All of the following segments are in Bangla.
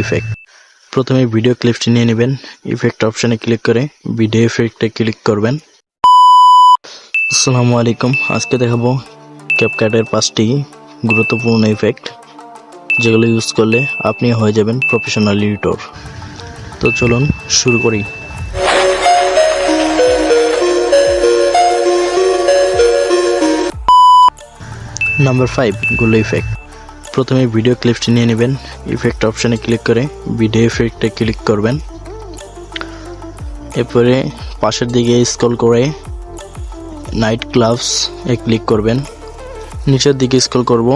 ইফেক্ট। প্রথমে ভিডিও ক্লিপটি নিয়ে নেবেন, ইফেক্ট অপশনে ক্লিক করে ভিডিও ইফেক্টে ক্লিক করবেন। আসসালামু আলাইকুম, আজকে দেখাবো ক্যাপকাটের 5টি গুরুত্বপূর্ণ ইফেক্ট যেগুলো ইউজ করলে আপনি হয়ে যাবেন প্রফেশনাল এডিটর। তো চলুন শুরু করি। Number 5, glow effect. প্রথমে ভিডিও ক্লিপটি নিয়ে নেবেন, ইফেক্ট অপশনে ক্লিক করে ভিডিও ইফেক্টে ক্লিক করবেন। এরপরে পাশের দিকে স্ক্রল করে নাইট ক্লাবস এ ক্লিক করবেন। নিচের দিকে স্ক্রল করব,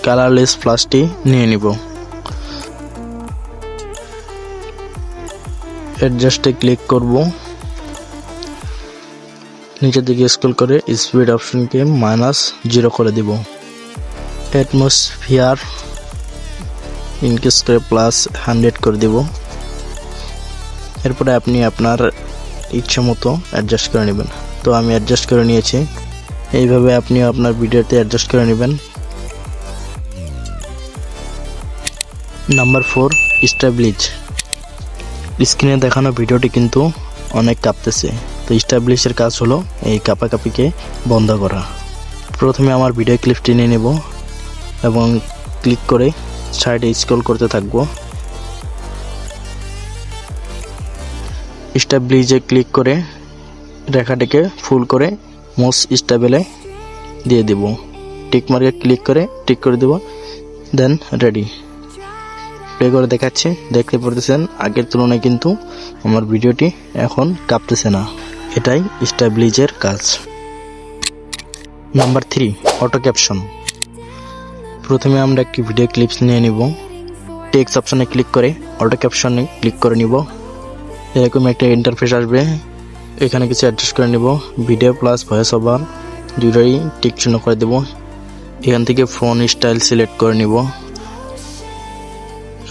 কালারলেস ফ্ল্যাশটি নিয়ে নিব। অ্যাডজাস্টে ক্লিক করব, নিচের দিকে স্ক্রল করে স্পিড অপশনকে -0 করে দিব। অ্যাটমসফিয়ার ইনক্রিজ করে +100 করে দিব। এরপরে আপনি আপনার ইচ্ছে মতো অ্যাডজাস্ট করে নেবেন। তো আমি অ্যাডজাস্ট করে নিয়েছি, এইভাবে আপনি আপনার ভিডিওতে অ্যাডজাস্ট করে নেবেন। Number 4, establish. স্ক্রিনে দেখানো ভিডিওটি কিন্তু অনেক কাঁপতেছে, তো স্ট্যাবলিশের কাজ হলো এই কাঁপাকাঁপিকে বন্ধ করা। প্রথমে আমার ভিডিও ক্লিপটি নিয়ে নেব এবং ক্লিক করে সাইডে স্ক্রল করতে থাকবো। স্ট্যাবলিশে ক্লিক করে রেখাটিকে ফুল করে মোস্ট স্টেবলে দিয়ে দেব। টিক মার্কে ক্লিক করে টিক করে দেব, দেন রেডি। প্লে করে দেখাচ্ছি, দেখতে পারতেছেন আগের তুলনায় কিন্তু আমার ভিডিওটি এখন কাঁপতেছে না। এটাই স্ট্যাবলিশের কাজ। Number 3, auto caption. প্রথমে আমরা একটি ভিডিও ক্লিপস নিয়ে নিব, টেক্সট অপশনে ক্লিক করে অটো ক্যাপশনে ক্লিক করে নিব। এরকম একটা ইন্টারফেস আসবে, এখানে কিছু অ্যাডজাস্ট করে নিব। ভিডিও প্লাস ভয়েস ওভার দুটোই টিক চিহ্ন করে দেব। এখান থেকে ফোন স্টাইল সিলেক্ট করে নিব।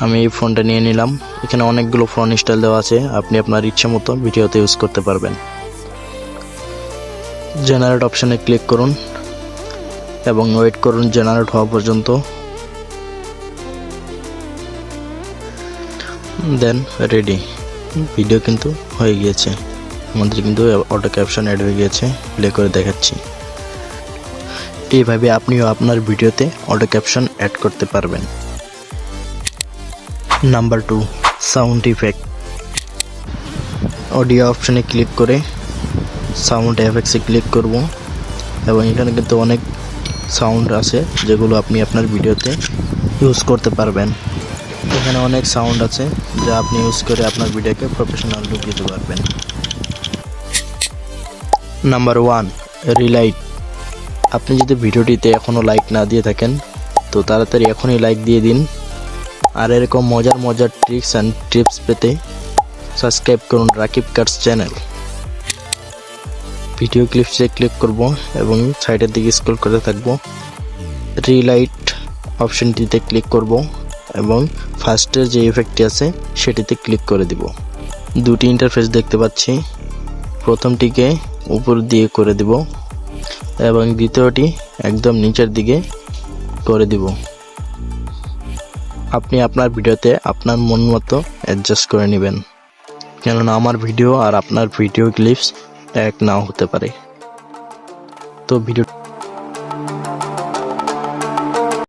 আমি এই ফোনটা নিয়ে নিলাম। এখানে অনেকগুলো ফোন স্টাইল দেওয়া আছে, আপনি আপনার ইচ্ছে মতো ভিডিওতে ইউজ করতে পারবেন। জেনারেট অপশনে ক্লিক করুন এবং ওয়েট করুন জেনারেট হওয়া পর্যন্ত। দেন রেডি। ভিডিও কিন্তু হয়ে গিয়েছে, আমাদের কিন্তু অটো ক্যাপশন অ্যাড হয়ে গিয়েছে। প্লে করে দেখাচ্ছি। এইভাবে আপনিও আপনার ভিডিওতে অটো ক্যাপশন অ্যাড করতে পারবেন। Number 2, sound effect. অডিও অপশনে ক্লিক করে সাউন্ড এফেক্টসে ক্লিক করব এবং এখানে কিন্তু অনেক সাউন্ড আছে যেগুলো আপনি আপনার ভিডিওতে ইউজ করতে পারবেন। এখানে অনেক সাউন্ড আছে যা আপনি ইউজ করে আপনার ভিডিওকে প্রফেশনাল লুক দিতে পারবেন। নাম্বার 1, রিলাইট। আপনি যদি ভিডিওটিতে এখনও লাইক না দিয়ে থাকেন তো তাড়াতাড়ি এখনই লাইক দিয়ে দিন। আর এরকম মজার ট্রিক্স অ্যান্ড টিপস পেতে সাবস্ক্রাইব করুন রাকিব কাটস চ্যানেল। ভিডিও ক্লিপসে ক্লিক করব এবং সাইডের দিকে স্ক্রল করতে থাকব। রিলাইট অপশনটিতে ক্লিক করব এবং ফার্স্টের যে ইফেক্টটি আছে সেটিতে ক্লিক করে দিব। দুটি ইন্টারফেস দেখতে পাচ্ছি, প্রথমটিকে উপর দিয়ে করে দিব এবং দ্বিতীয়টি একদম নিচের দিকে করে দিব। আপনি আপনার ভিডিওতে আপনার মন মতো অ্যাডজাস্ট করে নেবেন, কেননা আমার ভিডিও আর আপনার ভিডিও ক্লিপস এক নাও হতে পারে। তো ভিডিও